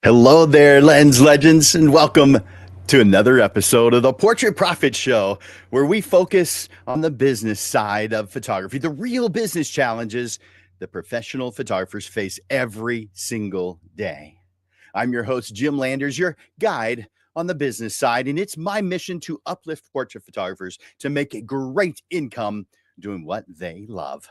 Hello there, Lens Legends, and welcome to another episode of the Portrait Profit Show, where we focus on the business side of photography, the real business challenges that professional photographers face every single day. I'm your host, Jim Landers, your guide on the business side, and it's my mission to uplift portrait photographers to make a great income doing what they love.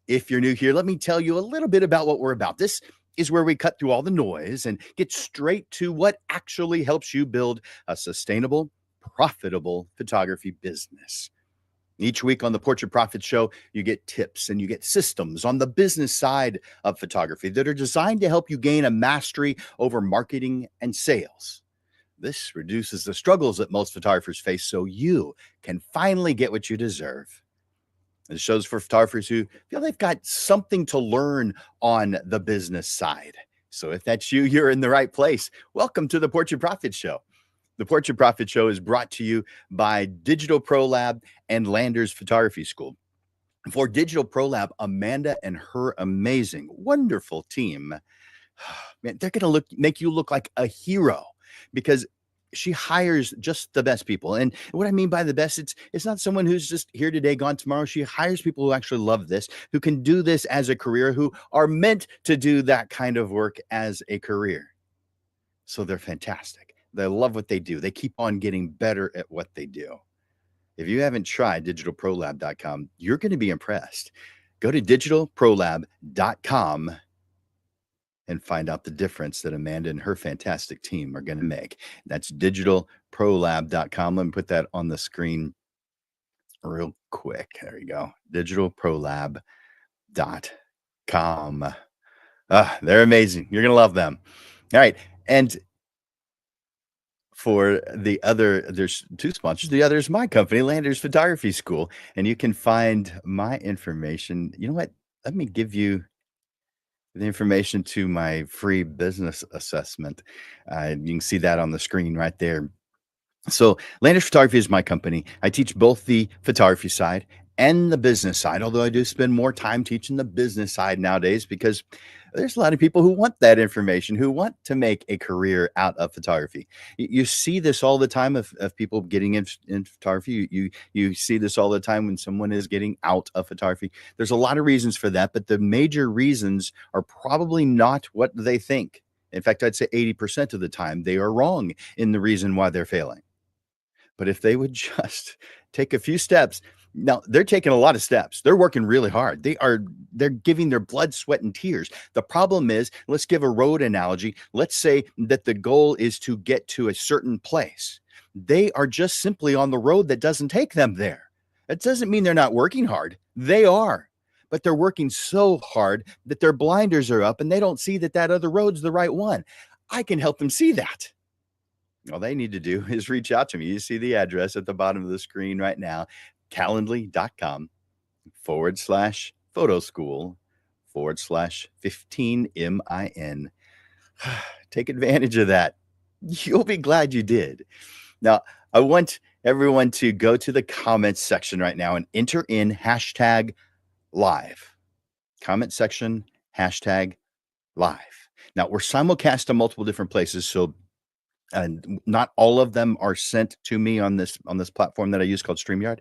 If you're new here, let me tell you a little bit about what we're about. This is where we cut through all the noise and get straight to what actually helps you build a sustainable, profitable photography business. Each week on the Portrait Profit Show, you get tips and you get systems on the business side of photography that are designed to help you gain a mastery over marketing and sales. This reduces the struggles that most photographers face so you can finally get what you deserve. It shows for photographers who feel they've got something to learn on the business side. So if that's you, you're in the right place. Welcome to the Portrait Profit Show. The Portrait Profit Show is brought to you by Digital Pro Lab and Landers Photography School. For Digital Pro Lab, Amanda and her amazing, wonderful team, man, they're going to make you look like a hero because she hires just the best people. And what I mean by the best, it's not someone who's just here today, gone tomorrow. She hires people who actually love this, who can do this as a career, who are meant to do that kind of work as a career. So they're fantastic. They love what they do. They keep on getting better at what they do. If you haven't tried digitalprolab.com, you're going to be impressed. Go to digitalprolab.com and find out the difference that Amanda and her fantastic team are going to make. That's digitalprolab.com. Let me put that on the screen real quick. There you go. digitalprolab.com. They're amazing. You're going to love them. All right. And for the other, there's two sponsors. The other is my company, Landers Photography School. And you can find my information. You know what? Let me give you the information to my free business assessment. You can see that on the screen right there. So Landers Photography is my company. I teach both the photography side and the business side, although I do spend more time teaching the business side nowadays because there's a lot of people who want that information, who want to make a career out of photography. You see this all the time of people getting in photography. You see this all the time when someone is getting out of photography. There's a lot of reasons for that, but the major reasons are probably not what they think. In fact, I'd say 80% of the time they are wrong in the reason why they're failing. But if they would just take a few steps, now they're taking a lot of steps. They're working really hard. They're giving their blood, sweat, and tears. The problem is, let's give a road analogy. Let's say that the goal is to get to a certain place. They are just simply on the road that doesn't take them there. It doesn't mean they're not working hard. They are. But they're working so hard that their blinders are up and they don't see that that other road's the right one. I can help them see that. All they need to do is reach out to me. You see the address at the bottom of the screen right now, calendly.com/photo school/15MIN. Take advantage of that. You'll be glad you did. Now, I want everyone to go to the comments section right now and enter in hashtag live. Comment section, hashtag live. Now, we're simulcast to multiple different places, so and not all of them are sent to me on this platform that I use called StreamYard.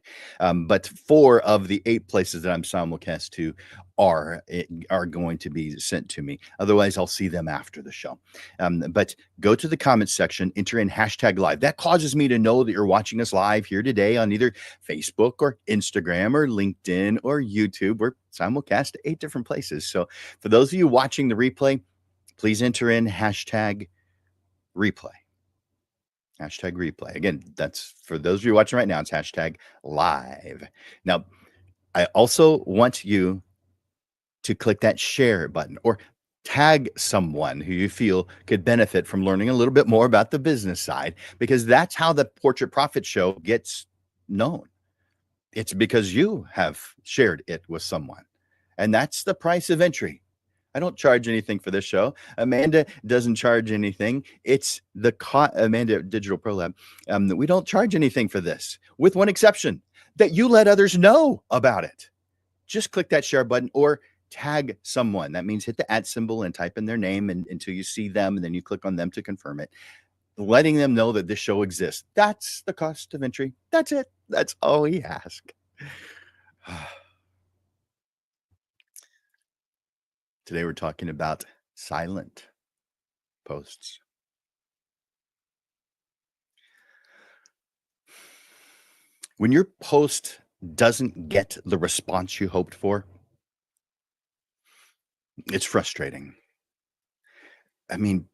But 4 of the 8 places that I'm simulcast to are going to be sent to me. Otherwise, I'll see them after the show. But go to the comments section, enter in hashtag live. That causes me to know that you're watching us live here today on either Facebook or Instagram or LinkedIn or YouTube. We're simulcast to 8 different places. So for those of you watching the replay, please enter in hashtag replay. Hashtag replay. Again, that's for those of you watching right now, it's hashtag live. Now, I also want you to click that share button or tag someone who you feel could benefit from learning a little bit more about the business side, because that's how the Portrait Profit Show gets known. It's because you have shared it with someone. And that's the price of entry. I don't charge anything for this show. Amanda doesn't charge anything. It's the Amanda Digital Pro Lab. We don't charge anything for this, with one exception, that you let others know about it. Just click that share button or tag someone. That means hit the @ symbol and type in their name until you see them, and then you click on them to confirm it. Letting them know that this show exists. That's the cost of entry. That's it. That's all we ask. Today we're talking about silent posts. When your post doesn't get the response you hoped for, it's frustrating. I mean,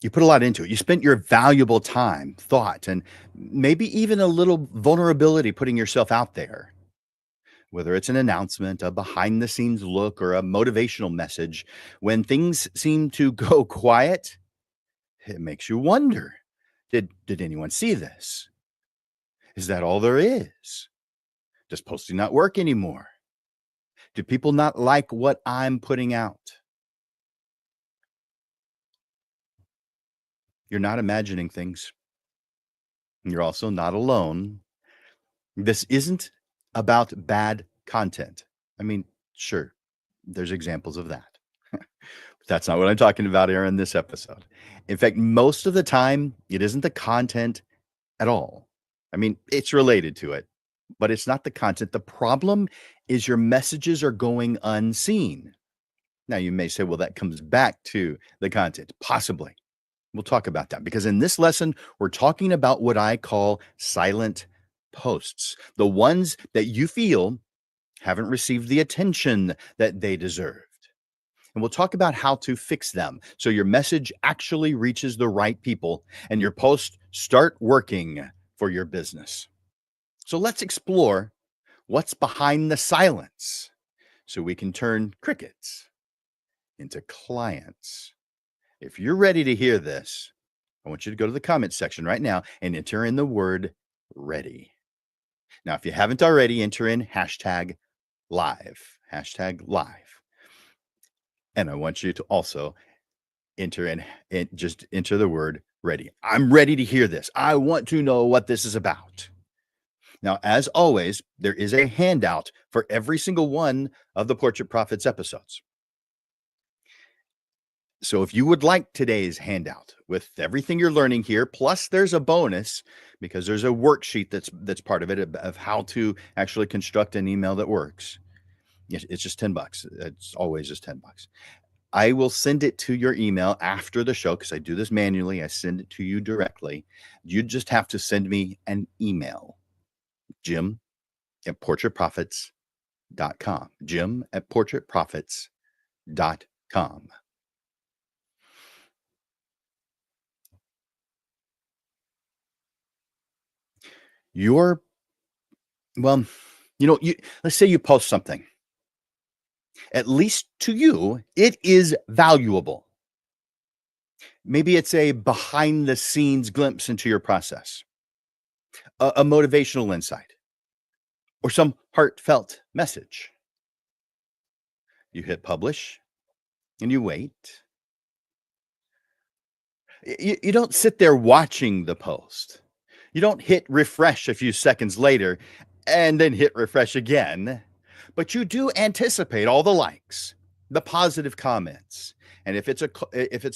you put a lot into it. You spent your valuable time, thought, and maybe even a little vulnerability putting yourself out there. Whether it's an announcement, a behind the scenes look, or a motivational message, when things seem to go quiet, it makes you wonder, did anyone see this? Is that all there is? Does posting not work anymore? Do people not like what I'm putting out? You're not imagining things. You're also not alone. This isn't about bad content. I mean, sure, there's examples of that. But that's not what I'm talking about here in this episode. In fact, most of the time, it isn't the content at all. I mean, it's related to it, but it's not the content. The problem is your messages are going unseen. Now, you may say, well, that comes back to the content. Possibly. We'll talk about that, because in this lesson, we're talking about what I call silent posts, the ones that you feel haven't received the attention that they deserved. And we'll talk about how to fix them so your message actually reaches the right people and your posts start working for your business. So let's explore what's behind the silence so we can turn crickets into clients. If you're ready to hear this, I want you to go to the comment section right now and enter in the word ready. Now, if you haven't already, enter in #live, #live. And I want you to also enter in and just enter the word ready. I'm ready to hear this. I want to know what this is about. Now, as always, there is a handout for every single one of the Portrait Profits episodes. So if you would like today's handout with everything you're learning here, plus there's a bonus because there's a worksheet that's part of it of how to actually construct an email that works. It's just $10. It's always just $10. I will send it to your email after the show because I do this manually. I send it to you directly. You just have to send me an email, jim@portraitprofits.com, jim@portraitprofits.com. Well, let's say you post something. At least to you, it is valuable. Maybe it's a behind the scenes glimpse into your process, a motivational insight, or some heartfelt message. You hit publish and you wait. You don't sit there watching the post. You don't hit refresh a few seconds later and then hit refresh again, but you do anticipate all the likes, the positive comments. And if it's a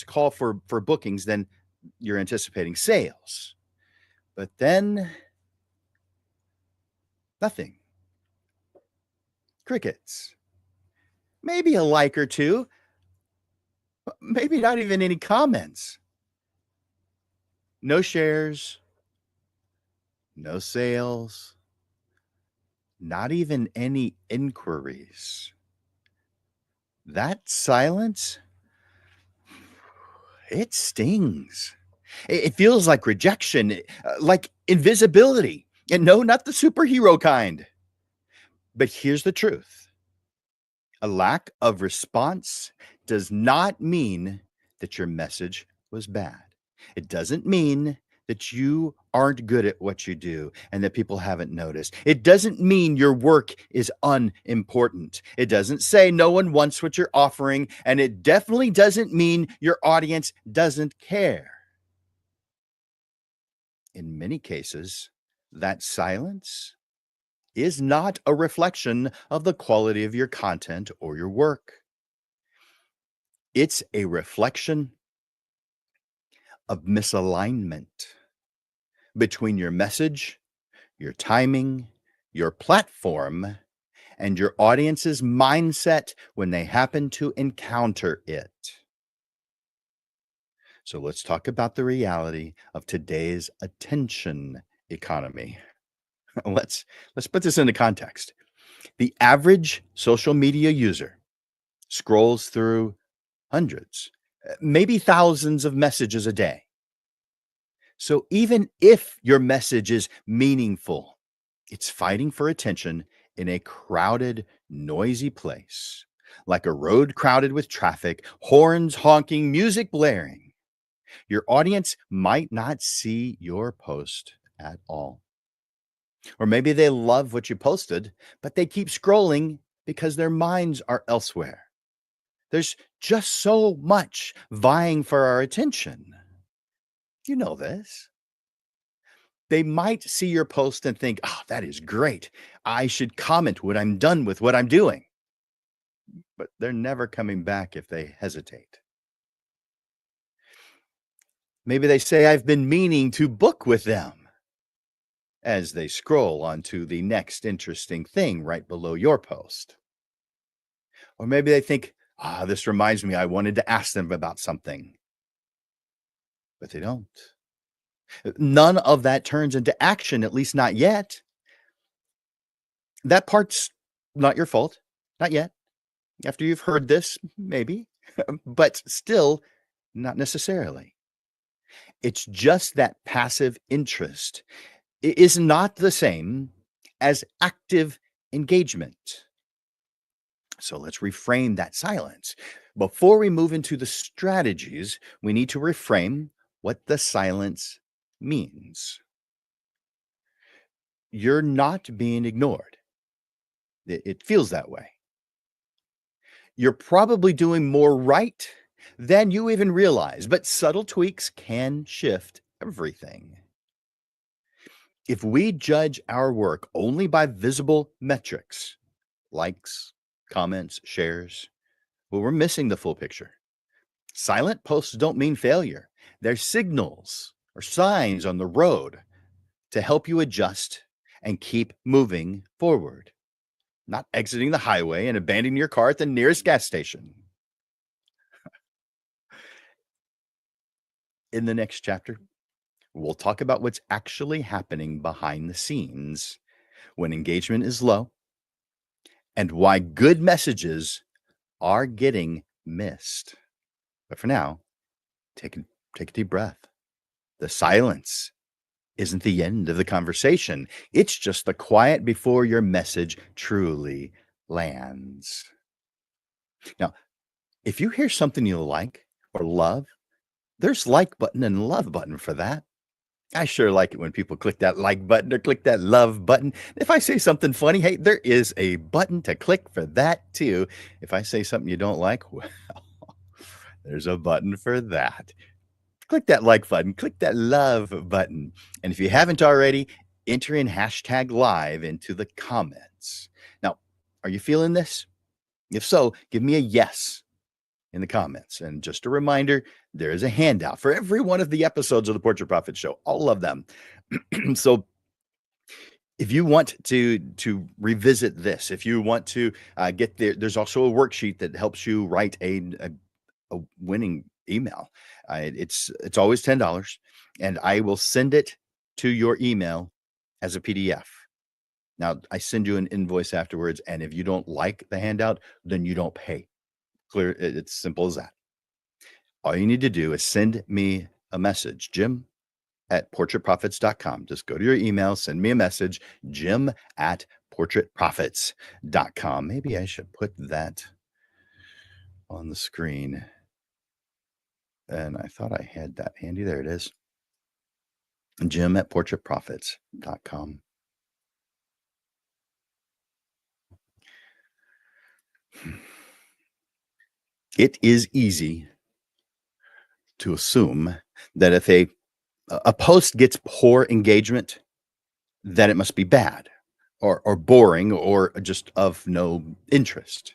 call for bookings, then you're anticipating sales. But then nothing. Crickets. Maybe a like or two, maybe not even any comments. No shares, no sales, not even any inquiries. That silence, it stings. It feels like rejection, like invisibility. And no, not the superhero kind. But here's the truth. A lack of response does not mean that your message was bad. It doesn't mean that you aren't good at what you do and that people haven't noticed. It doesn't mean your work is unimportant. It doesn't say no one wants what you're offering, and it definitely doesn't mean your audience doesn't care. In many cases, that silence is not a reflection of the quality of your content or your work. It's a reflection of misalignment between your message, your timing, your platform, and your audience's mindset when they happen to encounter it. So let's talk about the reality of today's attention economy. Let's put this into context. The average social media user scrolls through hundreds, maybe thousands of messages a day. So even if your message is meaningful, it's fighting for attention in a crowded, noisy place, like a road crowded with traffic, horns honking, music blaring. Your audience might not see your post at all. Or maybe they love what you posted, but they keep scrolling because their minds are elsewhere. There's just so much vying for our attention. You know this. They might see your post and think, oh, that is great. I should comment when I'm done with what I'm doing. But they're never coming back if they hesitate. Maybe they say, I've been meaning to book with them, as they scroll onto the next interesting thing right below your post. Or maybe they think, this reminds me, I wanted to ask them about something. But they don't. None of that turns into action, at least not yet. That part's not your fault, not yet. After you've heard this, maybe, but still not necessarily. It's just that passive interest is not the same as active engagement. So let's reframe that silence. Before we move into the strategies, we need to reframe what the silence means. You're not being ignored. It feels that way. You're probably doing more right than you even realize, but subtle tweaks can shift everything. If we judge our work only by visible metrics, likes, comments, shares, well, we're missing the full picture. Silent posts don't mean failure. They're signals or signs on the road to help you adjust and keep moving forward, not exiting the highway and abandoning your car at the nearest gas station. In the next chapter, we'll talk about what's actually happening behind the scenes when engagement is low and why good messages are getting missed. But for now, take a deep breath. The silence isn't the end of the conversation. It's just the quiet before your message truly lands. Now, if you hear something you like or love, there's like button and love button for that. I sure like it when people click that like button or click that love button. If I say something funny, hey, there is a button to click for that too. If I say something you don't like, well, there's a button for that. Click that like button, click that love button. And if you haven't already, enter in hashtag live into the comments. Now, are you feeling this? If so, give me a yes in the comments. And just a reminder, there is a handout for every one of the episodes of the Portrait Profit Show, all of them. So if you want to revisit this, if you want to get there, there's also a worksheet that helps you write a winning email. It's always $10, and I will send it to your email as a PDF. Now, I send you an invoice afterwards, and if you don't like the handout, then you don't pay. Clear. It's simple as that. All you need to do is send me a message, Jim@portraitprofits.com. Just go to your email, send me a message, Jim at portraitprofits.com. Maybe I should put that on the screen. And I thought I had that handy. There it is. Jim at portraitprofits.com. It is easy to assume that if a post gets poor engagement, that it must be bad or boring or just of no interest.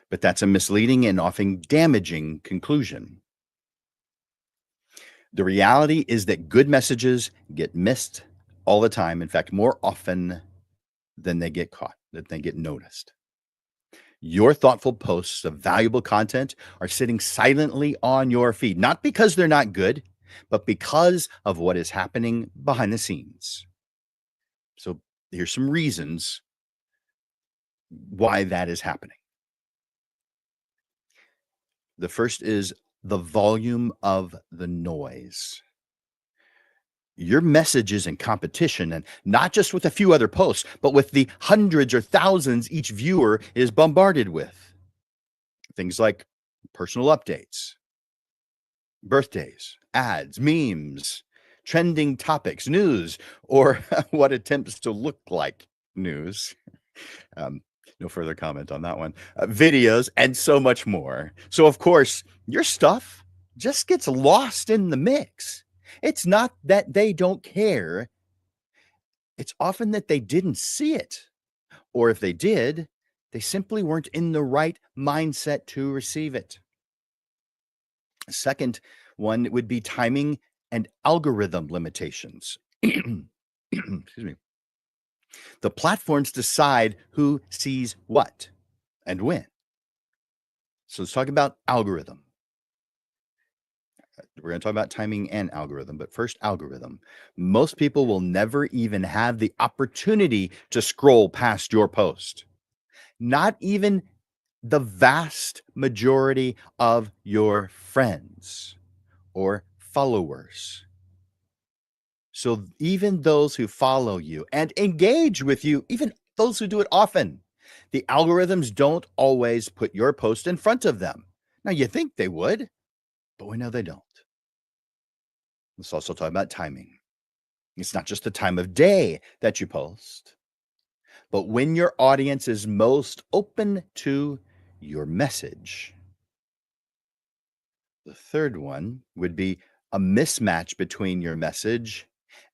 But that's a misleading and often damaging conclusion. The reality is that good messages get missed all the time. In fact, more often than they get caught, that they get noticed. Your thoughtful posts of valuable content are sitting silently on your feed, not because they're not good, but because of what is happening behind the scenes. So here's some reasons why that is happening. The first is the volume of the noise. Your message is in competition, and not just with a few other posts, but with the hundreds or thousands each viewer is bombarded with. Things like personal updates, birthdays, ads, memes, trending topics, news, or what attempts to look like news. No further comment on that one. Videos, and so much more. So, of course, your stuff just gets lost in the mix. It's not that they don't care. It's often that they didn't see it. Or if they did, they simply weren't in the right mindset to receive it. Second one would be timing and algorithm limitations. Excuse me. The platforms decide who sees what and when. So let's talk about algorithm. We're going to talk about timing and algorithm, but first, algorithm. Most people will never even have the opportunity to scroll past your post. Not even the vast majority of your friends or followers. So even those who follow you and engage with you, even those who do it often, the algorithms don't always put your post in front of them. Now, you think they would, but we know they don't. Let's also talk about timing. It's not just the time of day that you post, but when your audience is most open to your message. The third one would be a mismatch between your message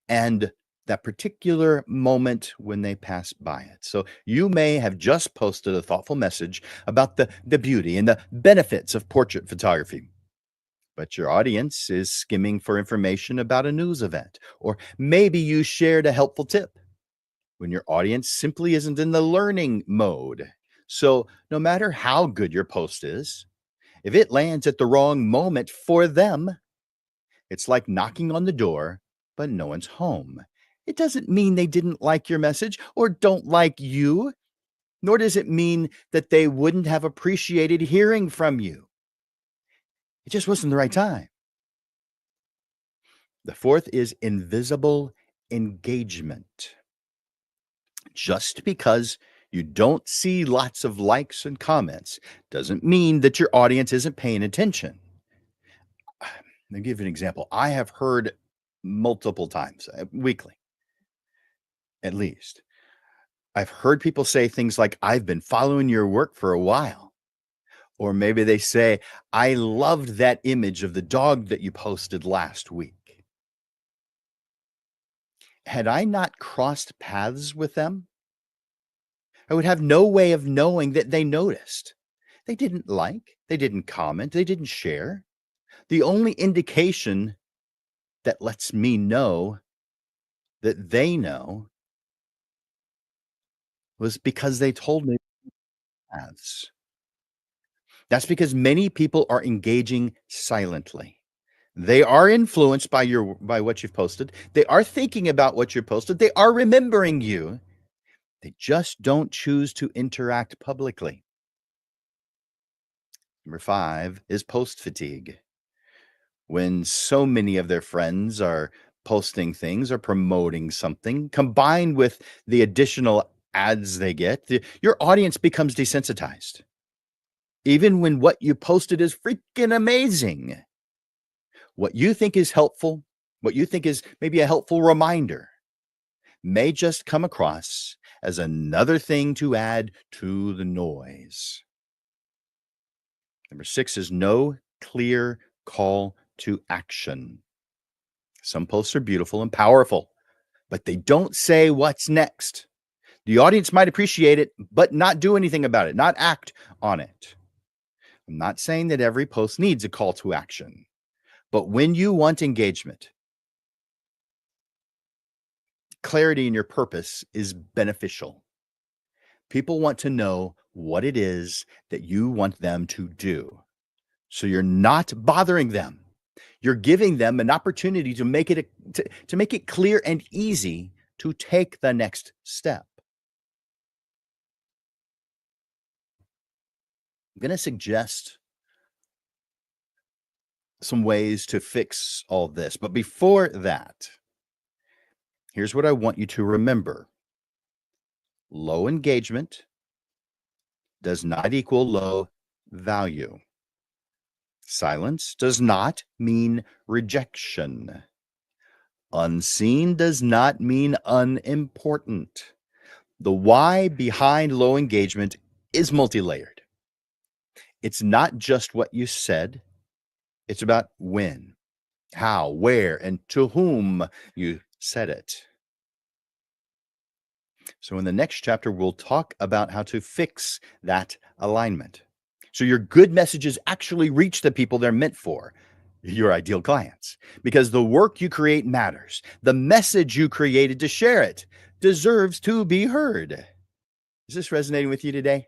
and that particular moment when they pass by it. So you may have just posted a thoughtful message about the beauty and the benefits of portrait photography, but your audience is skimming for information about a news event, or maybe you shared a helpful tip when your audience simply isn't in the learning mode. So no matter how good your post is, if it lands at the wrong moment for them, it's like knocking on the door, but no one's home. It doesn't mean they didn't like your message or don't like you, nor does it mean that they wouldn't have appreciated hearing from you. It just wasn't the right time. The fourth is invisible engagement. Just because you don't see lots of likes and comments doesn't mean that your audience isn't paying attention. I'll give you an example. I have heard multiple times, weekly, at least. I've heard people say things like, I've been following your work for a while. Or maybe they say, I loved that image of the dog that you posted last week. Had I not crossed paths with them, I would have no way of knowing that they noticed. They didn't like, they didn't comment, they didn't share. The only indication that lets me know that they know was because they told me paths. That's because many people are engaging silently. They are influenced by what you've posted. They are thinking about what you posted. They are remembering you. They just don't choose to interact publicly. Number 5 is post fatigue. When so many of their friends are posting things or promoting something, combined with the additional ads they get, your audience becomes desensitized. Even when what you posted is freaking amazing, what you think is helpful, what you think is maybe a helpful reminder, may just come across as another thing to add to the noise. Number 6 is no clear call to action. Some posts are beautiful and powerful, but they don't say what's next. The audience might appreciate it, but not do anything about it, not act on it. I'm not saying that every post needs a call to action, but when you want engagement, clarity in your purpose is beneficial. People want to know what it is that you want them to do. So you're not bothering them. You're giving them an opportunity to make it clear and easy to take the next step. I'm going to suggest some ways to fix all this. But before that, here's what I want you to remember. Low engagement does not equal low value. Silence does not mean rejection. Unseen does not mean unimportant. The why behind low engagement is multi-layered. It's not just what you said. It's about when, how, where, and to whom you said it. So in the next chapter, we'll talk about how to fix that alignment. So your good messages actually reach the people they're meant for, your ideal clients, because the work you create matters. The message you created to share it deserves to be heard. Is this resonating with you today?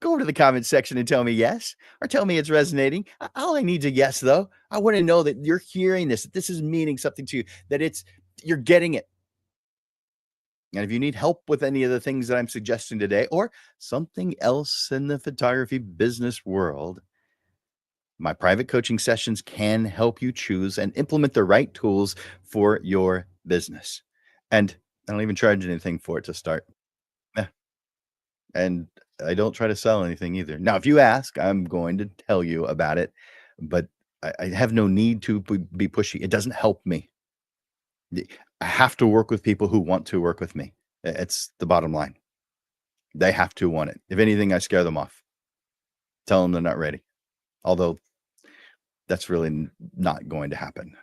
Go over to the comment section and tell me yes, or tell me it's resonating. All I need is a yes, though. I want to know that you're hearing this, that this is meaning something to you, that you're getting it. And if you need help with any of the things that I'm suggesting today, or something else in the photography business world, my private coaching sessions can help you choose and implement the right tools for your business. And I don't even charge anything for it to start. Eh, And I don't try to sell anything either. Now, if you ask, I'm going to tell you about it, but I have no need to be pushy. It doesn't help me. I have to work with people who want to work with me. It's the bottom line. They have to want it. If anything, I scare them off. Tell them they're not ready. Although that's really not going to happen,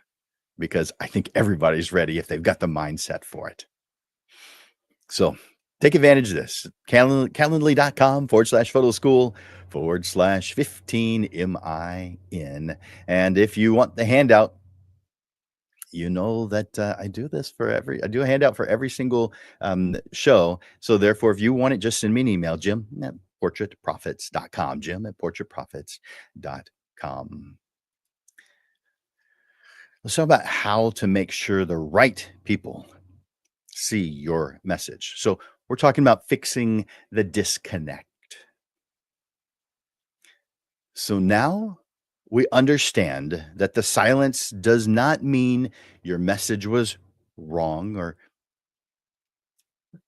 because I think everybody's ready if they've got the mindset for it. So take advantage of this. Calendly.com/photo school/15MIN. And if you want the handout, you know that I do a handout for every single show. So therefore, if you want it, just send me an email, Jim@portraitprofits.com, Jim@portraitprofits.com. Let's talk about how to make sure the right people see your message. So we're talking about fixing the disconnect. So now we understand that the silence does not mean your message was wrong or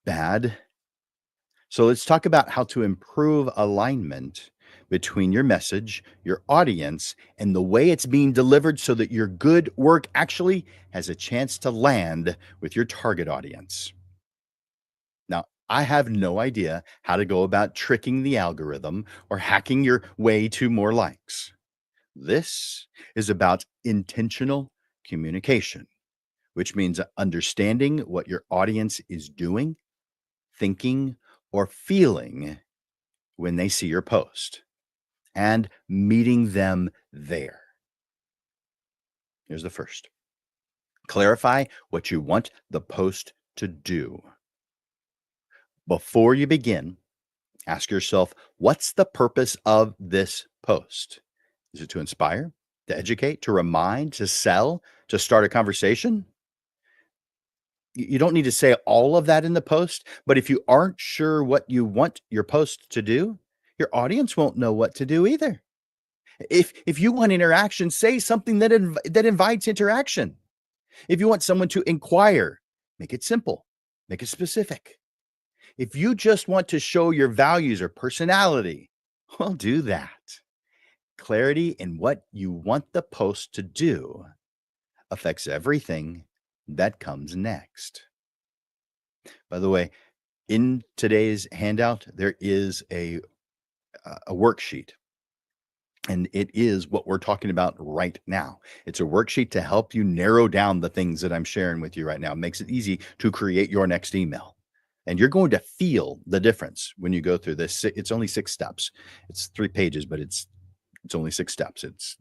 bad. So let's talk about how to improve alignment between your message, your audience, and the way it's being delivered so that your good work actually has a chance to land with your target audience. Now, I have no idea how to go about tricking the algorithm or hacking your way to more likes. This is about intentional communication, which means understanding what your audience is doing, thinking, or feeling when they see your post and meeting them there. Here's the first. Clarify what you want the post to do. Before you begin, ask yourself, what's the purpose of this post? Is it to inspire, to educate, to remind, to sell, to start a conversation? You don't need to say all of that in the post, but if you aren't sure what you want your post to do, your audience won't know what to do either. If you want interaction, say something that invites interaction. If you want someone to inquire, make it simple, make it specific. If you just want to show your values or personality, well, do that. Clarity in what you want the post to do affects everything that comes next. By the way, in today's handout, there is a worksheet, and it is what we're talking about right now. It's a worksheet to help you narrow down the things that I'm sharing with you right now. It makes it easy to create your next email. And you're going to feel the difference when you go through this. It's only 6 steps. It's 3 pages, but it's only 6 steps. It's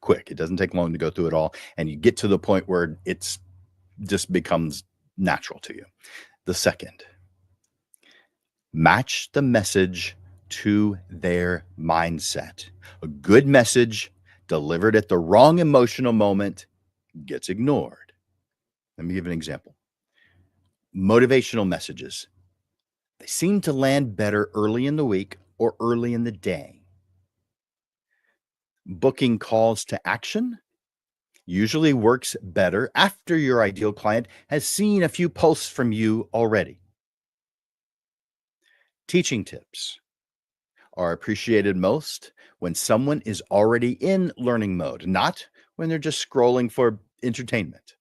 quick. It doesn't take long to go through it all, and you get to the point where it's just becomes natural to you. The second, match the message to their mindset. A good message delivered at the wrong emotional moment gets ignored. Let me give an example. Motivational messages. They seem to land better early in the week or early in the day. Booking calls to action usually works better after your ideal client has seen a few posts from you already. Teaching tips are appreciated most when someone is already in learning mode, not when they're just scrolling for entertainment.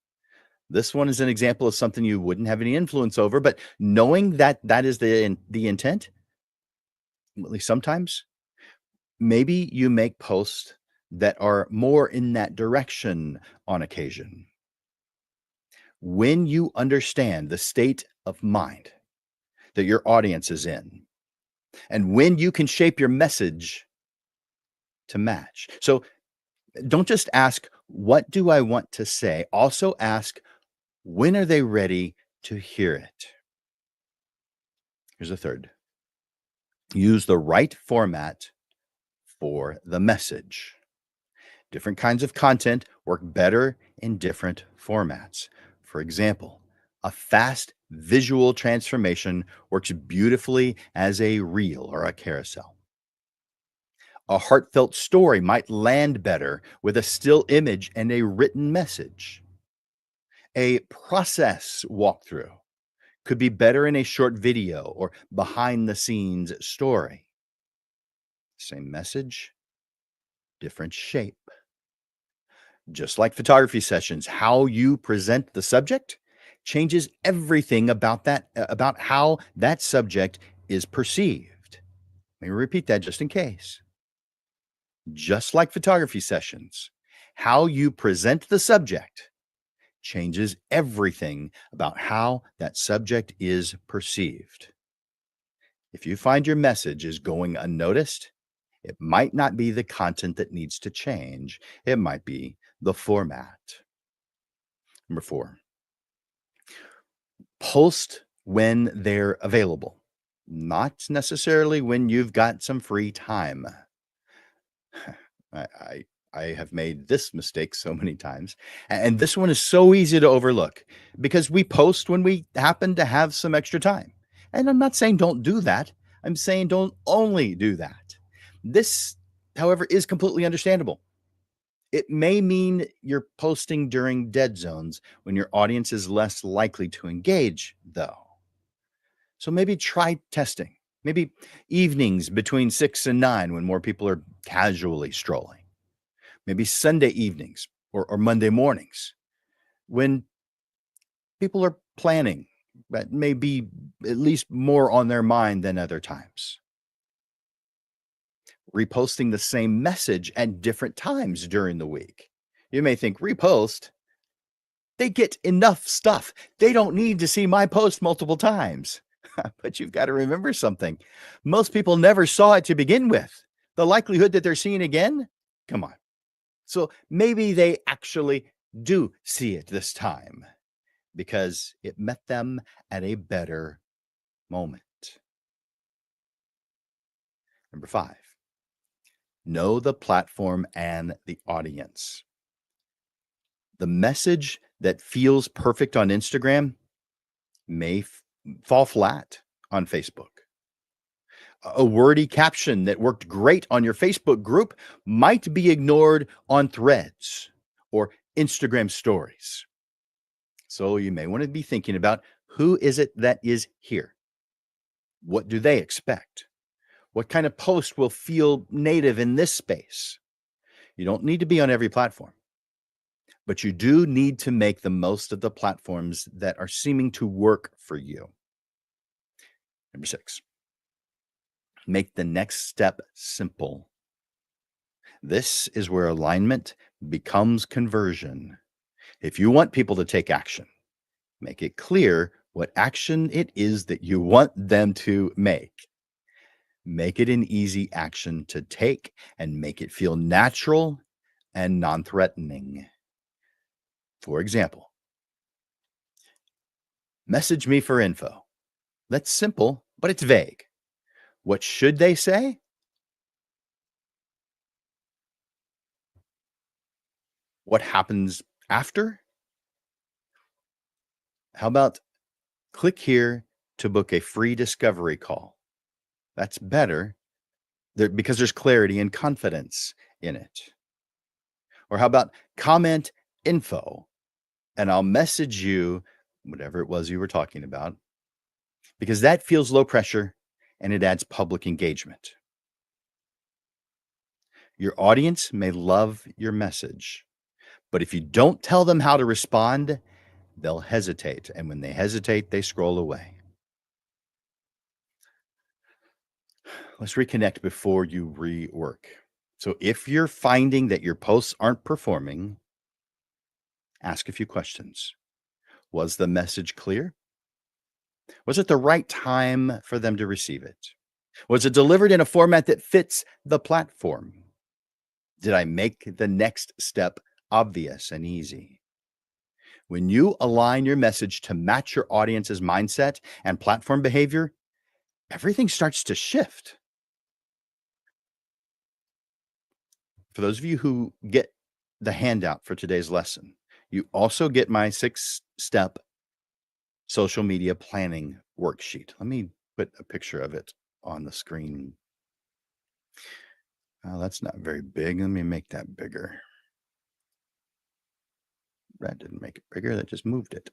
This one is an example of something you wouldn't have any influence over, but knowing that that is the intent, at least sometimes, maybe you make posts that are more in that direction on occasion. When you understand the state of mind that your audience is in, and when you can shape your message to match. So don't just ask, what do I want to say? Also ask, when are they ready to hear it? Here's a third. Use the right format for the message. Different kinds of content work better in different formats. For example, a fast visual transformation works beautifully as a reel or a carousel. A heartfelt story might land better with a still image and a written message. A process walkthrough could be better in a short video or behind the scenes story. Same message, different shape. Just like photography sessions, how you present the subject changes everything about about how that subject is perceived. Let me repeat that just in case. Just like photography sessions, how you present the subject changes everything about how that subject is perceived. If you find your message is going unnoticed, it might not be the content that needs to change. It might be the format. Number 4, post when they're available, not necessarily when you've got some free time. I I have made this mistake so many times, and this one is so easy to overlook because we post when we happen to have some extra time. And I'm not saying don't do that. I'm saying don't only do that. This, however, is completely understandable. It may mean you're posting during dead zones when your audience is less likely to engage, though. So maybe try testing. Maybe evenings between 6 and 9 when more people are casually strolling. Maybe Sunday evenings or Monday mornings when people are planning, that may be at least more on their mind than other times. Reposting the same message at different times during the week. You may think, repost, they get enough stuff. They don't need to see my post multiple times. But you've got to remember something. Most people never saw it to begin with. The likelihood that they're seeing again, come on. So maybe they actually do see it this time because it met them at a better moment. Number 5, know the platform and the audience. The message that feels perfect on Instagram may fall flat on Facebook. A wordy caption that worked great on your Facebook group might be ignored on Threads or Instagram stories. So you may want to be thinking about, who is it that is here? What do they expect? What kind of post will feel native in this space? You don't need to be on every platform, but you do need to make the most of the platforms that are seeming to work for you. Number 6, make the next step simple. This is where alignment becomes conversion. If you want people to take action, make it clear what action it is that you want them to make. Make it an easy action to take and make it feel natural and non threatening. For example, message me for info. That's simple, but it's vague. What should they say? What happens after? How about click here to book a free discovery call? That's better because there's clarity and confidence in it. Or how about comment info and I'll message you whatever it was you were talking about, because that feels low pressure and it adds public engagement. Your audience may love your message, but if you don't tell them how to respond, they'll hesitate. And when they hesitate, they scroll away. Let's reconnect before you rework. So if you're finding that your posts aren't performing, ask a few questions. Was the message clear? Was it the right time for them to receive it? Was it delivered in a format that fits the platform? Did I make the next step obvious and easy? When you align your message to match your audience's mindset and platform behavior, everything starts to shift. For those of you who get the handout for today's lesson, you also get my 6-step social media planning worksheet. Let me put a picture of it on the screen. Oh, that's not very big. Let me make that bigger. That didn't make it bigger. That just moved it.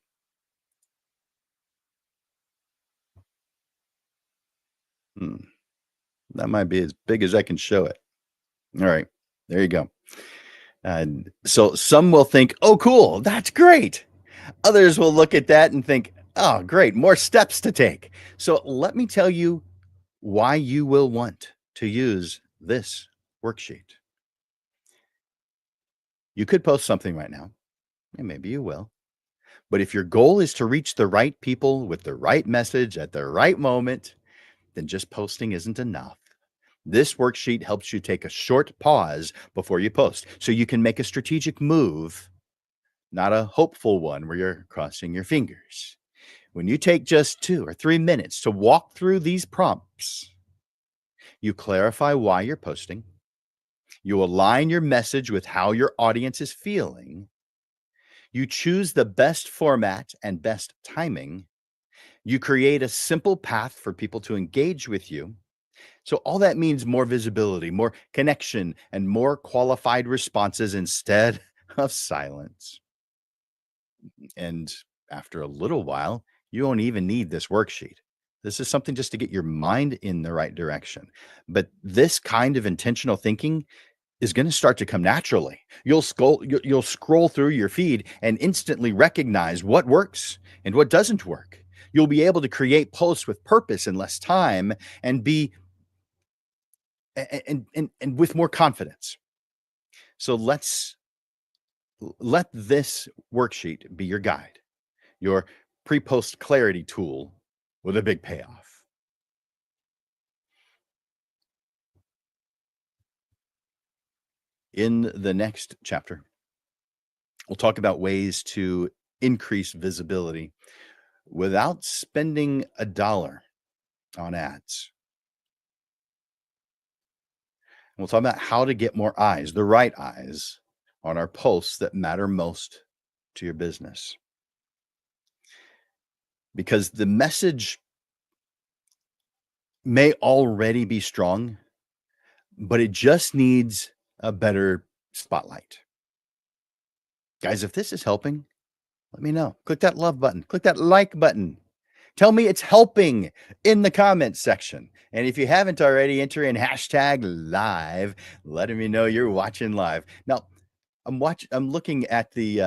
That might be as big as I can show it. All right. There you go. And so some will think, oh, cool. That's great. Others will look at that and think, oh, great. More steps to take. So let me tell you why you will want to use this worksheet. You could post something right now, and maybe you will. But if your goal is to reach the right people with the right message at the right moment, then just posting isn't enough. This worksheet helps you take a short pause before you post so you can make a strategic move, not a hopeful one where you're crossing your fingers. When you take just 2 or 3 minutes to walk through these prompts, you clarify why you're posting, you align your message with how your audience is feeling, you choose the best format and best timing, you create a simple path for people to engage with you. So all that means more visibility, more connection, and more qualified responses instead of silence. And after a little while, you won't even need this worksheet. This is something just to get your mind in the right direction. But this kind of intentional thinking is going to start to come naturally. You'll scroll through your feed and instantly recognize what works and what doesn't work. You'll be able to create posts with purpose in less time and be and with more confidence. So let this worksheet be your guide, your pre-post clarity tool with a big payoff. In the next chapter, we'll talk about ways to increase visibility without spending a dollar on ads. We'll talk about how to get more eyes, the right eyes, on our posts that matter most to your business. Because the message may already be strong, but it just needs a better spotlight. Guys, if this is helping, let me know. Click that love button, click that like button. Tell me it's helping in the comments section. And if you haven't already, enter in hashtag live, letting me know you're watching live. Now, I'm looking at the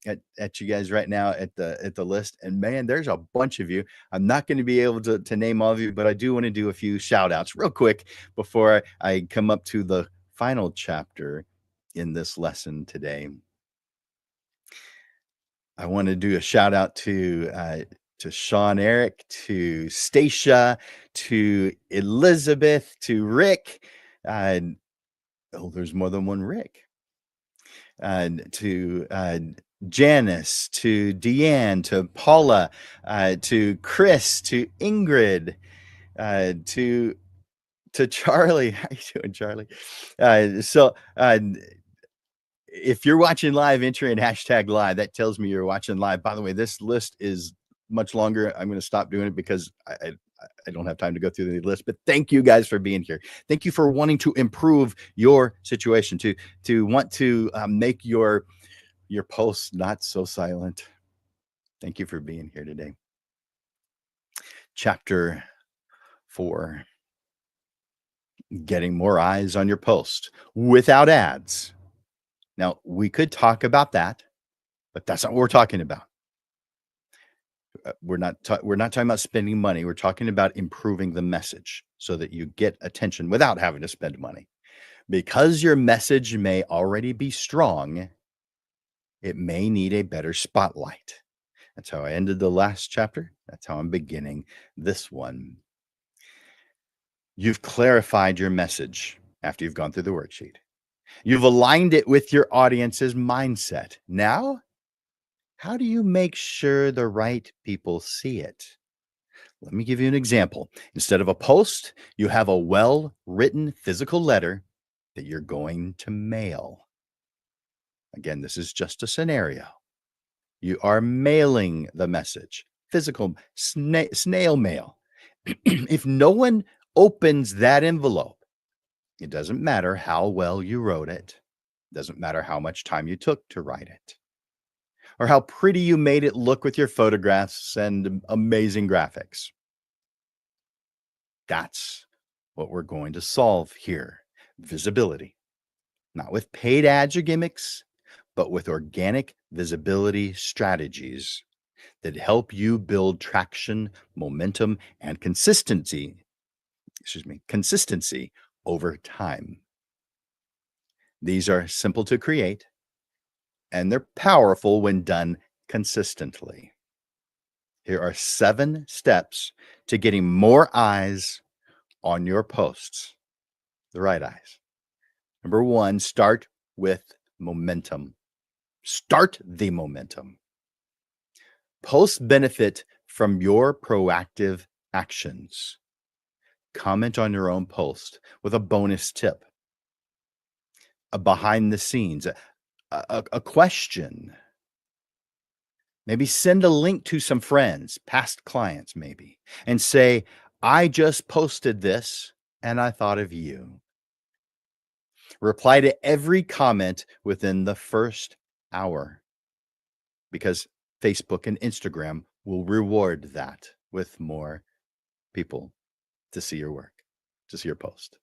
at you guys right now at the list, and man, there's a bunch of you. I'm not going to be able to name all of you, but I do want to do a few shout outs real quick before I come up to the final chapter in this lesson today. I want to do a shout out to Sean Eric, to Stacia, to Elizabeth, to Rick. Oh, there's more than one Rick. To Janice, to Deanne, to Paula, to Chris, to Ingrid, to Charlie. How you doing, Charlie? If you're watching live, enter in hashtag live. That tells me you're watching live. By the way, this list is much longer. I'm going to stop doing it because I don't have time to go through the list. But thank you guys for being here. Thank you for wanting to improve your situation, to want to make your posts not so silent. Thank you for being here today. Chapter 4. Getting more eyes on your post without ads. Now, we could talk about that, but that's not what we're talking about. We're not talking about spending money. We're talking about improving the message so that you get attention without having to spend money. Because your message may already be strong, it may need a better spotlight. That's how I ended the last chapter. That's how I'm beginning this one. You've clarified your message after you've gone through the worksheet. You've aligned it with your audience's mindset. Now, how do you make sure the right people see it? Let me give you an example. Instead of a post, you have a well-written physical letter that you're going to mail. Again, this is just a scenario. You are mailing the message, physical snail mail. If no one opens that envelope, it doesn't matter how well you wrote it. It doesn't matter how much time you took to write it, or how pretty you made it look with your photographs and amazing graphics. That's what we're going to solve here. Visibility. Not with paid ads or gimmicks, but with organic visibility strategies that help you build traction, momentum, and consistency over time. These are simple to create, and they're powerful when done consistently. Here are 7 steps to getting more eyes on your posts, the right eyes. Number 1, start with momentum. Start the momentum. Posts benefit from your proactive actions. Comment on your own post with a bonus tip, a behind the scenes, a question. Maybe send a link to some friends, past clients maybe, and say, I just posted this and I thought of you. Reply to every comment within the first hour, because Facebook and Instagram will reward that with more people to see your work, to see your post.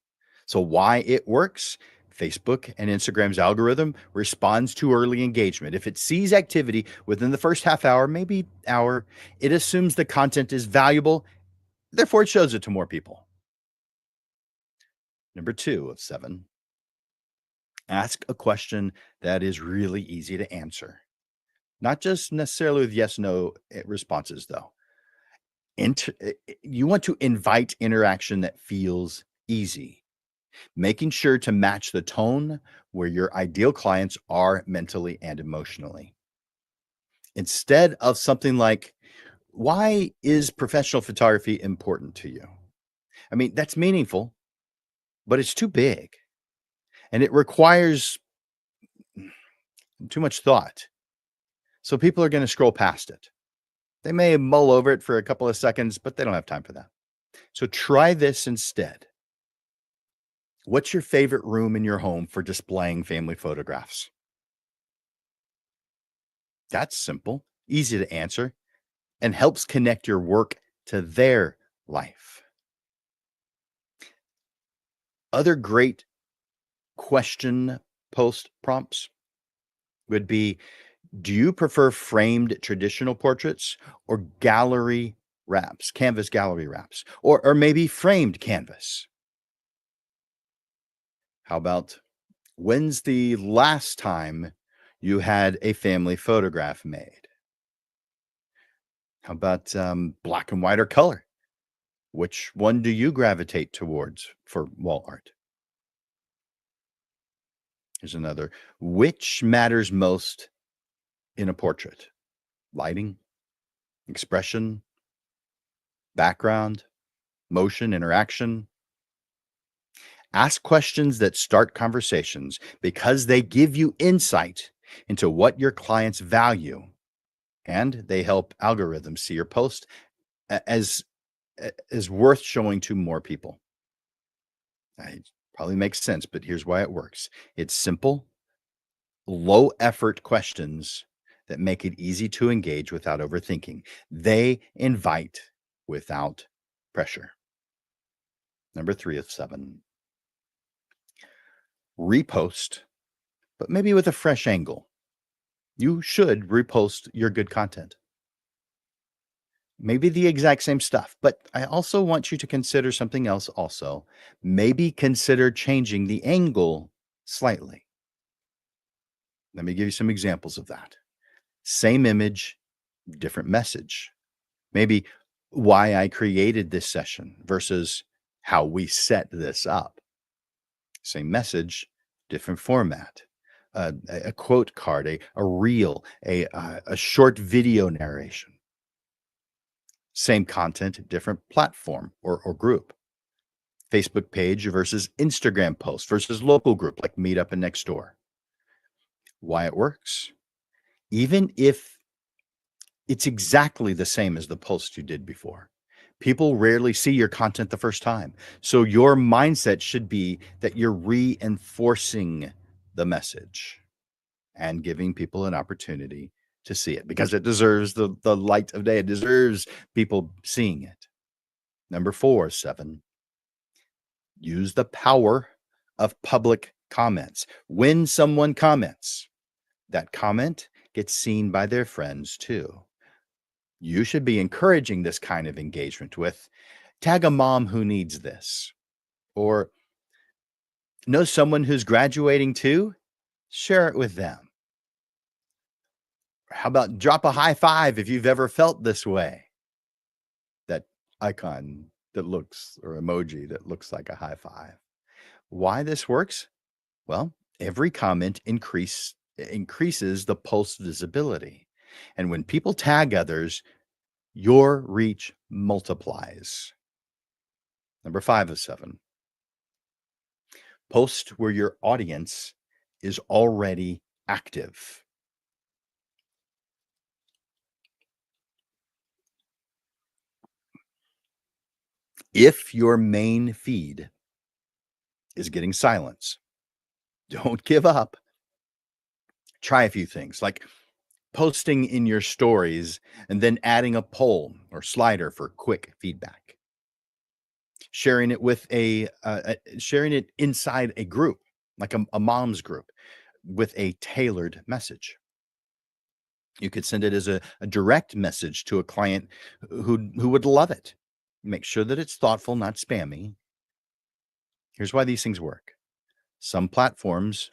So why it works? Facebook and Instagram's algorithm responds to early engagement. If it sees activity within the first half hour, maybe hour, it assumes the content is valuable. Therefore, it shows it to more people. Number 2 of 7, ask a question that is really easy to answer. Not just necessarily with yes, no responses, though. You want to invite interaction that feels easy, making sure to match the tone where your ideal clients are mentally and emotionally. Instead of something like, why is professional photography important to you? I mean, that's meaningful, but it's too big and it requires too much thought. So people are going to scroll past it. They may mull over it for a couple of seconds, but they don't have time for that. So try this instead. What's your favorite room in your home for displaying family photographs? That's simple, easy to answer, and helps connect your work to their life. Other great question post prompts would be, do you prefer framed traditional portraits or gallery wraps, canvas gallery wraps, or maybe framed canvas? How about, when's the last time you had a family photograph made? How about black and white or color? Which one do you gravitate towards for wall art? Here's another. Which matters most in a portrait? Lighting, expression, background, motion, interaction? Ask questions that start conversations because they give you insight into what your clients value, and they help algorithms see your post as worth showing to more people. It probably makes sense, but here's why it works. It's simple, low effort questions that make it easy to engage without overthinking. They invite without pressure. Number 3 of 7. Repost, but maybe with a fresh angle. You should repost your good content. Maybe the exact same stuff, but I also want you to consider something else also. Maybe consider changing the angle slightly. Let me give you some examples of that. Same image, different message. Maybe why I created this session versus how we set this up. Same message, different format. A quote card, a reel, a short video narration. Same content, different platform or group. Facebook page versus Instagram post versus local group like Meetup and Nextdoor. Why it works? Even if it's exactly the same as the post you did before, people rarely see your content the first time. So your mindset should be that you're reinforcing the message and giving people an opportunity to see it because it deserves the light of day. It deserves people seeing it. Number 4, 7. Use the power of public comments. When someone comments, that comment gets seen by their friends too. You should be encouraging this kind of engagement with, tag a mom who needs this, or know someone who's graduating too, share it with them. How about drop a high five if you've ever felt this way? That icon that looks, or emoji that looks like a high five. Why this works? Well, every comment increases the post visibility. And when people tag others, your reach multiplies. Number 5 of 7. Post where your audience is already active. If your main feed is getting silence, don't give up. Try a few things like posting in your stories and then adding a poll or slider for quick feedback. Sharing it with sharing it inside a group, like a mom's group, with a tailored message. You could send it as a direct message to a client who would love it. Make sure that it's thoughtful, not spammy. Here's why these things work. Some platforms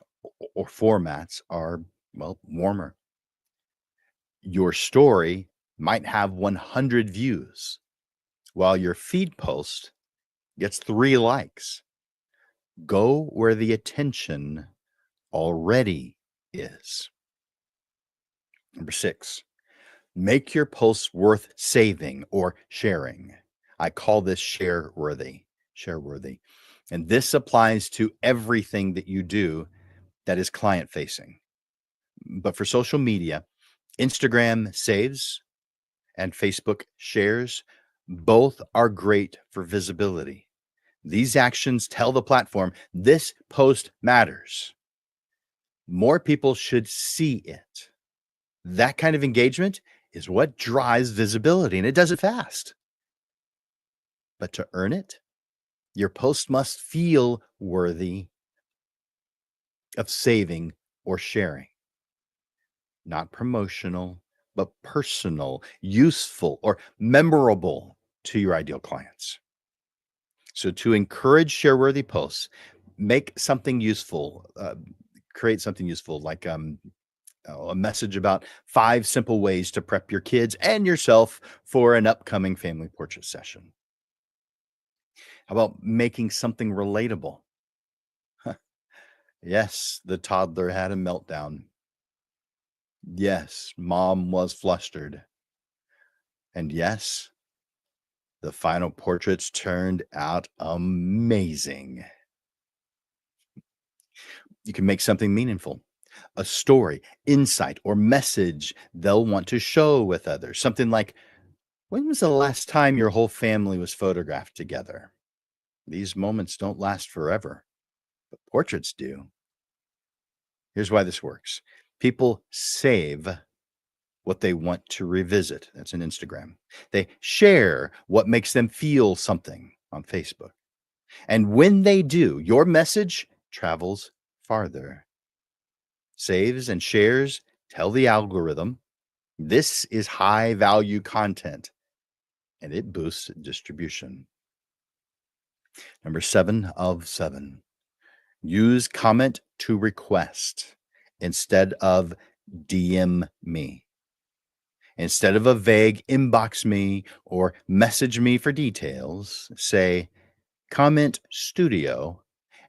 or formats are, well, warmer. Your story might have 100 views, while your feed post gets 3 likes. Go where the attention already is. Number 6, make your posts worth saving or sharing. I call this share worthy. And this applies to everything that you do that is client facing. But for social media, Instagram saves and Facebook shares, both are great for visibility. These actions tell the platform this post matters. More people should see it. That kind of engagement is what drives visibility, and it does it fast. But to earn it, your post must feel worthy of saving or sharing, not promotional, but personal, useful, or memorable to your ideal clients. So, to encourage share-worthy posts, make something useful, create something useful like a message about 5 simple ways to prep your kids and yourself for an upcoming family portrait session. How about making something relatable? Yes, the toddler had a meltdown. Yes, mom was flustered. And yes, the final portraits turned out amazing. You can make something meaningful, a story, insight, or message they'll want to show with others. Something like, when was the last time your whole family was photographed together? These moments don't last forever, but portraits do. Here's why this works: people save what they want to revisit. That's an Instagram. They share what makes them feel something on Facebook. And when they do, your message travels farther. Saves and shares tell the algorithm this is high value content, and it boosts distribution. Number 7 of 7. Use comment to request instead of DM me. Instead of a vague inbox me or message me for details, say comment studio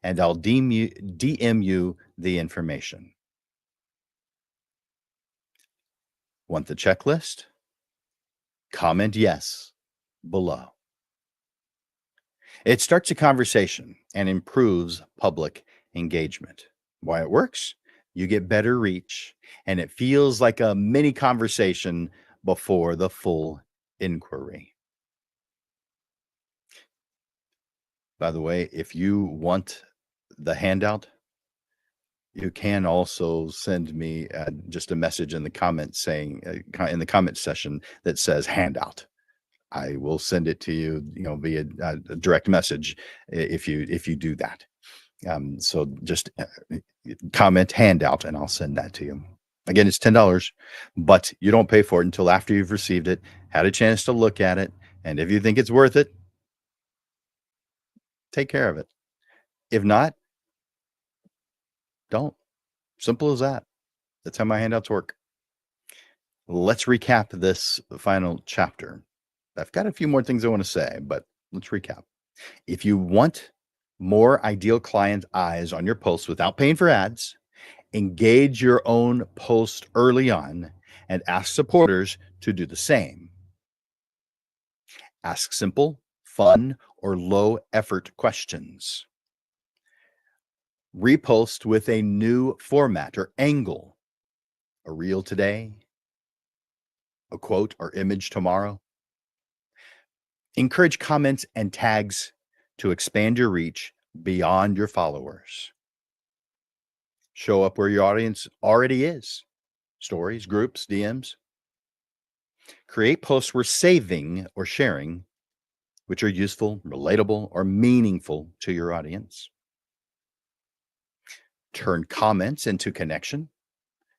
and I'll DM you the information. Want the checklist? Comment yes below. It starts a conversation and improves public engagement. Why it works? You get better reach, and it feels like a mini conversation before the full inquiry. By the way, if you want the handout, you can also send me just a message in the comments saying, in the comment session that says handout. I will send it to you, via a direct message if you do that. So just comment handout and I'll send that to you. Again, it's $10, but you don't pay for it until after you've received it, had a chance to look at it, and if you think it's worth it, take care of it. If not, don't. Simple as that. That's how my handouts work. Let's recap this final chapter. I've got a few more things I want to say, but let's recap. If you want more ideal client eyes on your posts without paying for ads, engage your own post early on and ask supporters to do the same. Ask simple, fun, or low effort questions. Repost with a new format or angle, a reel today, a quote or image tomorrow. Encourage comments and tags to expand your reach beyond your followers. Show up where your audience already is: stories, groups, DMs. Create posts worth saving or sharing, which are useful, relatable, or meaningful to your audience. Turn comments into connection.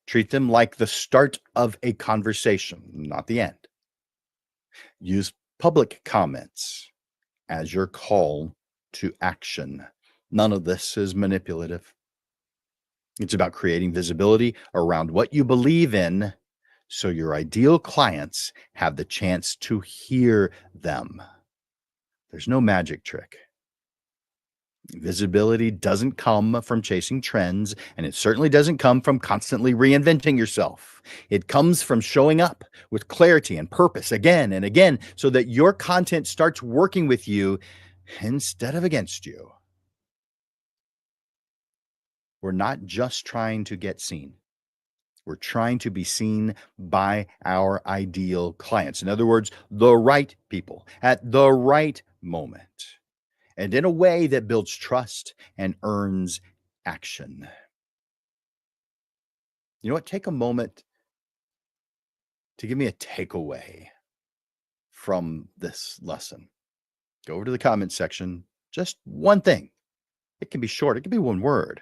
Treat them like the start of a conversation, not the end. Use public comments as your call to action. None of this is manipulative. It's about creating visibility around what you believe in so your ideal clients have the chance to hear them. There's no magic trick. Visibility doesn't come from chasing trends, and it certainly doesn't come from constantly reinventing yourself. It comes from showing up with clarity and purpose again and again so that your content starts working with you instead of against you. We're not just trying to get seen. We're trying to be seen by our ideal clients. In other words, the right people at the right moment, and in a way that builds trust and earns action. You know what? Take a moment to give me a takeaway from this lesson. Go over to the comment section. Just one thing. It can be short. It can be one word.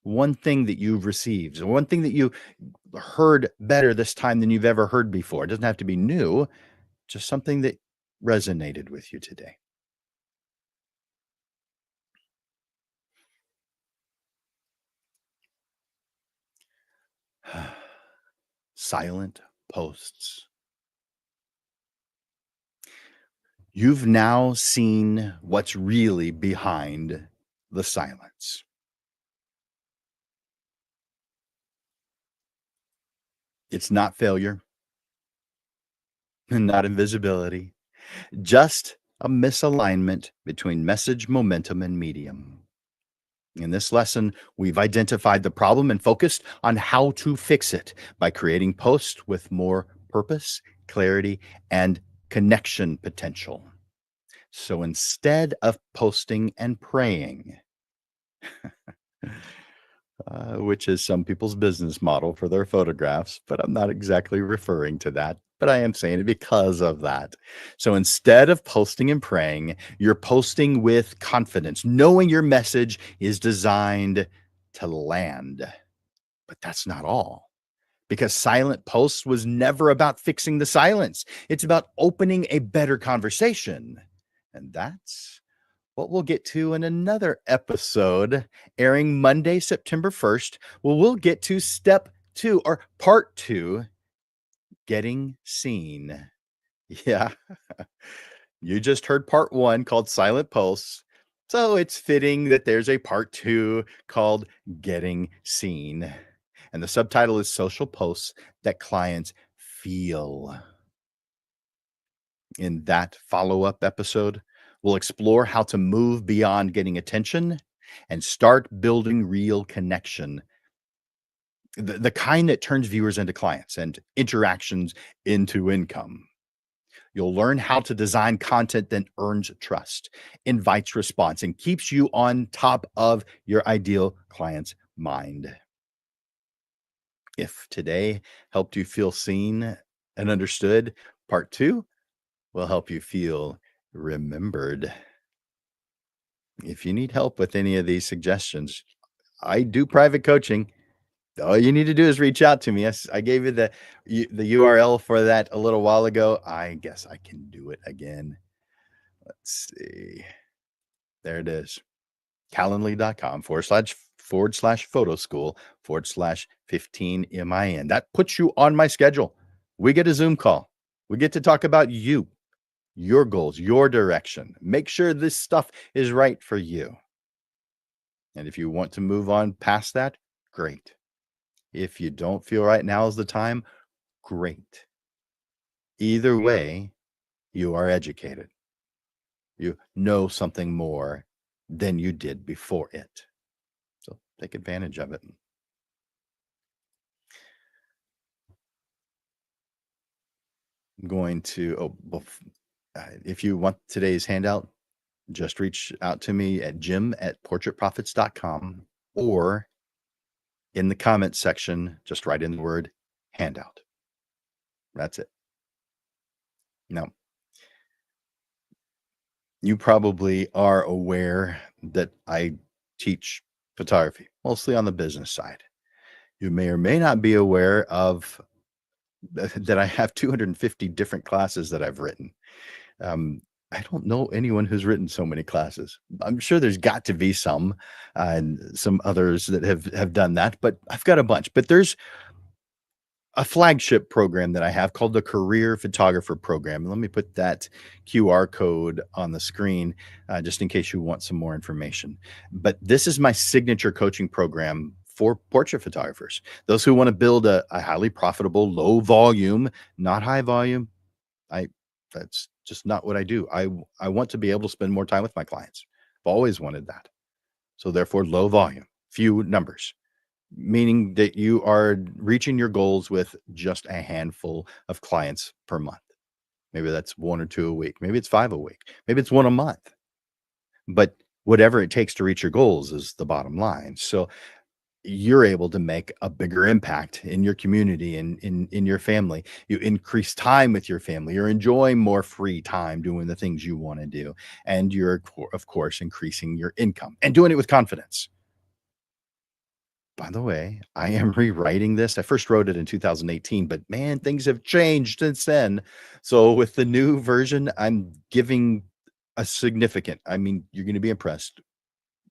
One thing that you've received, or one thing that you heard better this time than you've ever heard before. It doesn't have to be new, just something that resonated with you today. Silent posts. You've now seen what's really behind the silence. It's not failure, not invisibility, just a misalignment between message, momentum, and medium. In this lesson, we've identified the problem and focused on how to fix it by creating posts with more purpose, clarity, and connection potential. So instead of posting and praying, which is some people's business model for their photographs, but I'm not exactly referring to that, but I am saying it because of that. So instead of posting and praying, you're posting with confidence, knowing your message is designed to land. But that's not all. Because silent posts was never about fixing the silence. It's about opening a better conversation. And that's what we'll get to in another episode airing Monday, September 1st. Well, we'll get to step 2 or part 2, getting seen. Yeah. You just heard part 1 called Silent Posts. So it's fitting that there's a part 2 called Getting Seen. And the subtitle is Social Posts That Clients Feel. In that follow-up episode, we'll explore how to move beyond getting attention and start building real connection. The kind that turns viewers into clients and interactions into income. You'll learn how to design content that earns trust, invites response, and keeps you on top of your ideal client's mind. If today helped you feel seen and understood, part 2 will help you feel remembered. If you need help with any of these suggestions, I do private coaching. All you need to do is reach out to me. Yes, I gave you the URL for that a little while ago. I guess I can do it again. Let's see. There it is. Calendly.com// photo school /15min. That puts you on my schedule. We get a Zoom call. We get to talk about you, your goals, your direction. Make sure this stuff is right for you. And if you want to move on past that, great. If you don't feel right now is the time, great. Either way, you are educated. You know something more than you did before it. So take advantage of it. I'm going to, if you want today's handout, just reach out to me at jim@portraitprofits.com or in the comment section, just write in the word handout. That's it. Now, you probably are aware that I teach photography, mostly on the business side. You may or may not be aware of that I have 250 different classes that I've written. I don't know anyone who's written so many classes. I'm sure there's got to be some, and some others that have done that, but I've got a bunch. But there's a flagship program that I have called the Career Photographer Program. Let me put that QR code on the screen just in case you want some more information. But this is my signature coaching program for portrait photographers, those who want to build a highly profitable, low volume, not high volume. That's just not what I do. I want to be able to spend more time with my clients. I've always wanted that. So therefore, low volume, few numbers, meaning that you are reaching your goals with just a handful of clients per month. Maybe that's 1 or 2 a week. Maybe it's 5 a week. Maybe it's 1 a month. But whatever it takes to reach your goals is the bottom line. So you're able to make a bigger impact in your community and in your family. You increase time with your family. You're enjoying more free time doing the things you want to do. And you're, of course, increasing your income and doing it with confidence. By the way, I am rewriting this. I first wrote it in 2018, but man, things have changed since then. So with the new version, I'm giving a significant, I mean, you're going to be impressed.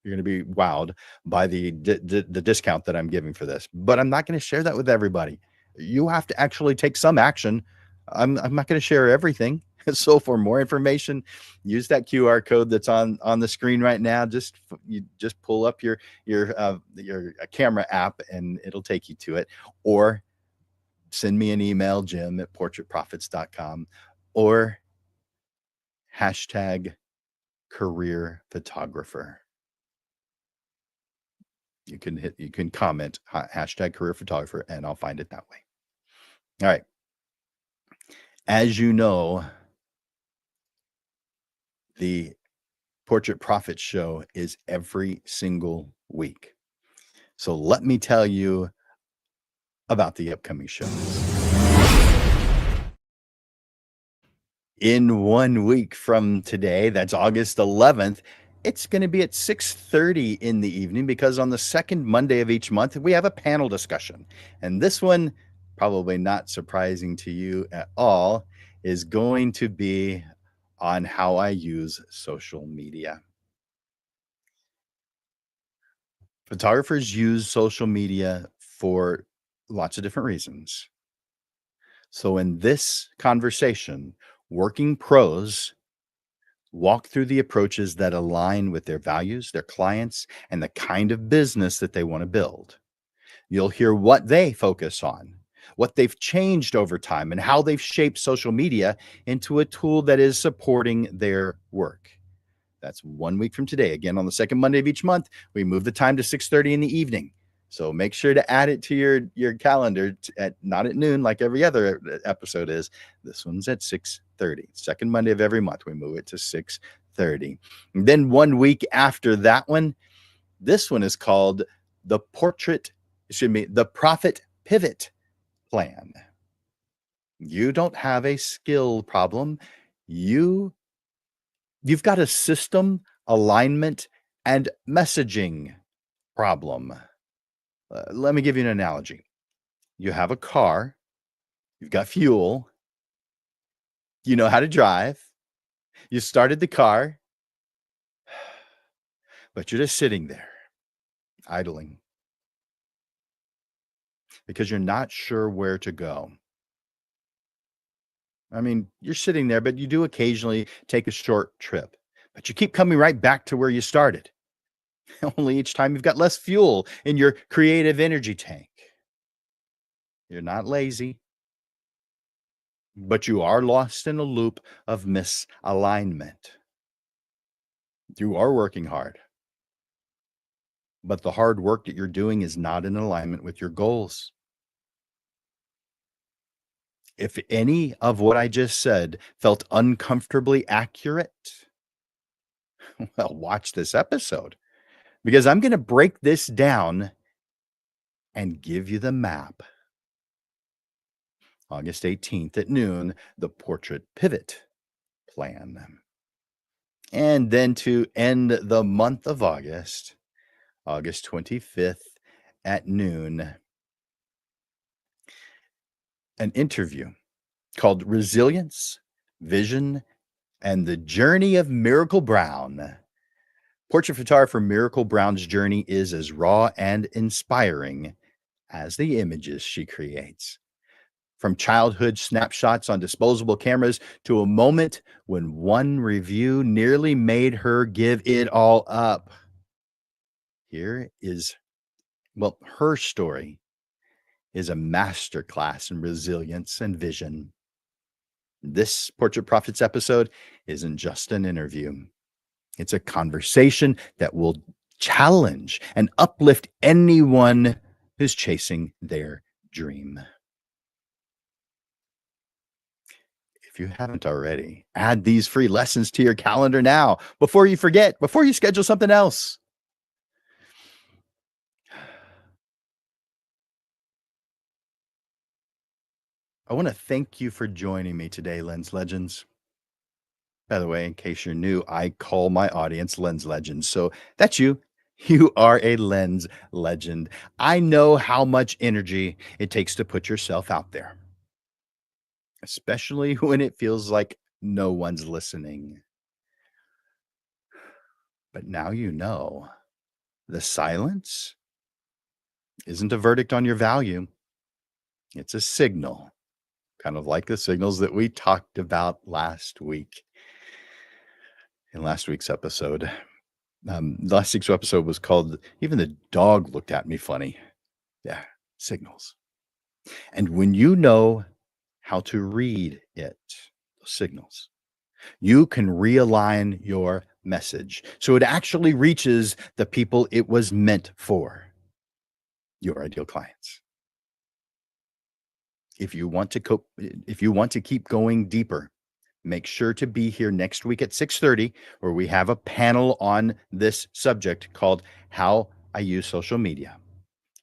You're going to be wowed by the discount that I'm giving for this, but I'm not going to share that with everybody. You have to actually take some action. I'm not going to share everything. So for more information, use that QR code that's on the screen right now. You just pull up your camera app and it'll take you to it, or send me an email, Jim@portraitprofits.com, or hashtag career photographer. You can comment hashtag career photographer and I'll find it that way. All right. As you know, the Portrait Profit Show is every single week. So let me tell you about the upcoming shows. In 1 week from today, that's August 11th, it's going to be at 6:30 in the evening, because on the second Monday of each month, we have a panel discussion. And this one, probably not surprising to you at all, is going to be on how I use social media. Photographers use social media for lots of different reasons. So in this conversation, working pros walk through the approaches that align with their values, their clients, and the kind of business that they want to build. You'll hear what they focus on, what they've changed over time, and how they've shaped social media into a tool that is supporting their work. That's 1 week from today. Again, on the second Monday of each month, we move the time to 6:30 in the evening. So make sure to add it to your calendar at not at noon like every other episode is. This one's at 6:30. Second Monday of every month, we move it to 6:30. And then 1 week after that one, this one is called the Profit Pivot Plan. You don't have a skill problem. You've got a system, alignment, and messaging problem. Let me give you an analogy. You have a car, you've got fuel, you know how to drive, you started the car, but you're just sitting there, idling, because you're not sure where to go. I mean, you're sitting there, but you do occasionally take a short trip, but you keep coming right back to where you started. Only each time you've got less fuel in your creative energy tank. You're not lazy, but you are lost in a loop of misalignment. You are working hard, but the hard work that you're doing is not in alignment with your goals. If any of what I just said felt uncomfortably accurate, well, watch this episode, because I'm going to break this down and give you the map. August 18th at noon, the Portrait Pivot Plan. And then to end the month of August, August 25th at noon, an interview called Resilience, Vision, and the Journey of Miracle Brown. Portrait photographer Miracle Brown's journey is as raw and inspiring as the images she creates. From childhood snapshots on disposable cameras to a moment when one review nearly made her give it all up. Here is, well, her story is a masterclass in resilience and vision. This Portrait Profits episode isn't just an interview. It's a conversation that will challenge and uplift anyone who's chasing their dream. If you haven't already, add these free lessons to your calendar now before you forget, before you schedule something else. I want to thank you for joining me today, Lens Legends. By the way, in case you're new, I call my audience Lens Legends. So that's you. You are a Lens Legend. I know how much energy it takes to put yourself out there, especially when it feels like no one's listening. But now you know the silence isn't a verdict on your value, it's a signal, kind of like the signals that we talked about last week in last week's episode. Last week's episode was called Even the Dog Looked at Me Funny. Yeah, signals. And when you know how to read it, those signals, you can realign your message so it actually reaches the people it was meant for, your ideal clients. If you want to keep going deeper, make sure to be here next week at 6:30, where we have a panel on this subject called How I Use Social Media.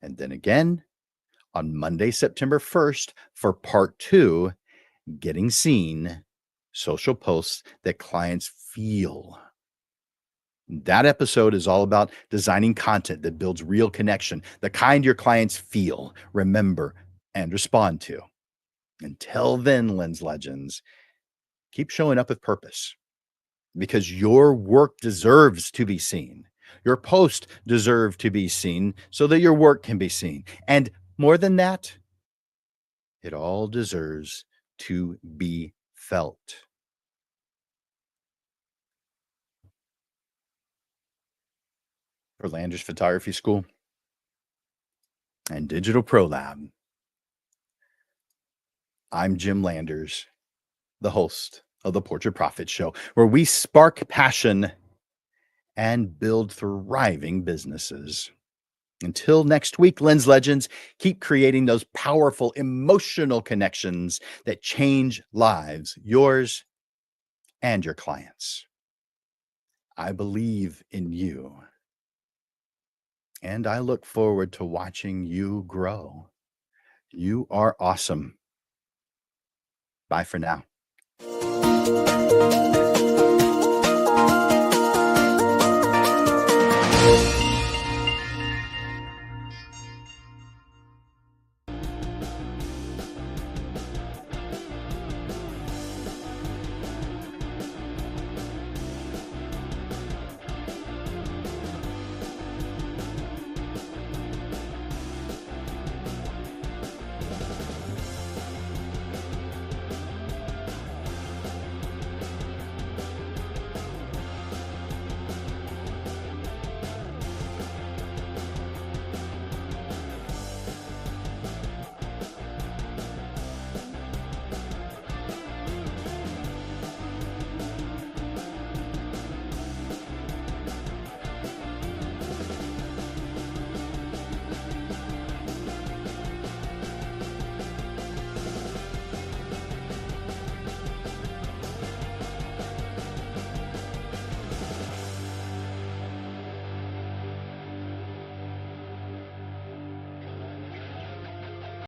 And then again on Monday, September 1st, for part 2, Getting Seen, Social Posts That Clients Feel. That episode is all about designing content that builds real connection, the kind your clients feel, remember, and respond to. Until then, Lens Legends, keep showing up with purpose, because your work deserves to be seen. Your post deserves to be seen so that your work can be seen. And more than that, it all deserves to be felt. For Landers Photography School and Digital Pro Lab, I'm Jim Landers, the host of the Portrait Profit Show, where we spark passion and build thriving businesses. Until next week, Lens Legends, keep creating those powerful emotional connections that change lives, yours and your clients. I believe in you, and I look forward to watching you grow. You are awesome. Bye for now.